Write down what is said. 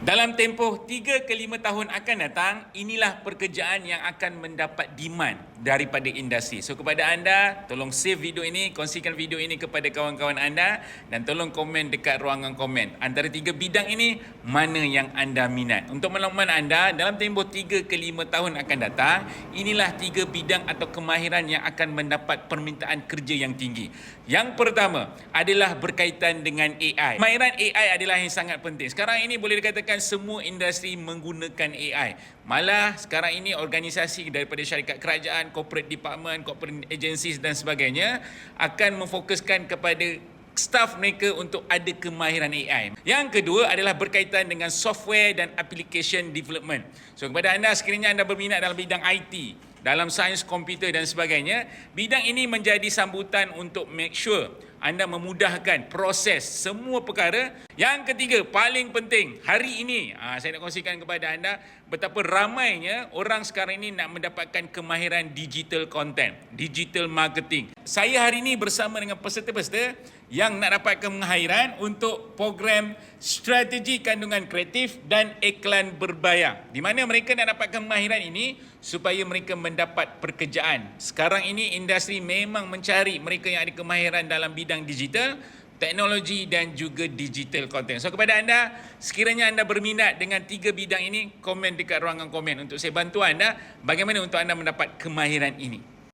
Dalam tempoh 3 ke 5 tahun akan datang, inilah pekerjaan yang akan mendapat demand daripada industri. So kepada anda, tolong save video ini, kongsikan video ini kepada kawan-kawan anda dan tolong komen dekat ruangan komen. Antara 3 bidang ini, mana yang anda minat? Untuk makluman anda, dalam tempoh 3 ke 5 tahun akan datang, inilah 3 bidang atau kemahiran yang akan mendapat permintaan kerja yang tinggi. Yang pertama adalah berkaitan dengan AI. Kemahiran AI adalah yang sangat penting. Sekarang ini boleh dikatakan semua industri menggunakan AI. Malah sekarang ini organisasi daripada syarikat kerajaan, corporate department, corporate agencies dan sebagainya akan memfokuskan kepada staf mereka untuk ada kemahiran AI. Yang kedua adalah berkaitan dengan software dan application development. So kepada anda sekiranya anda berminat dalam bidang IT, dalam sains komputer dan sebagainya, bidang ini menjadi sambutan untuk make sure anda memudahkan proses semua perkara. Yang ketiga, paling penting, hari ini saya nak kongsikan kepada anda betapa ramainya orang sekarang ini nak mendapatkan kemahiran digital content, digital marketing. Saya hari ini bersama dengan peserta-peserta yang nak dapatkan kemahiran untuk program strategi kandungan kreatif dan iklan berbayar, di mana mereka nak dapatkan kemahiran ini supaya mereka mendapat pekerjaan. Sekarang ini industri memang mencari mereka yang ada kemahiran dalam bidang digital, teknologi dan juga digital content. So kepada anda, sekiranya anda berminat dengan 3 bidang ini, komen dekat ruangan komen untuk saya bantu anda bagaimana untuk anda mendapat kemahiran ini.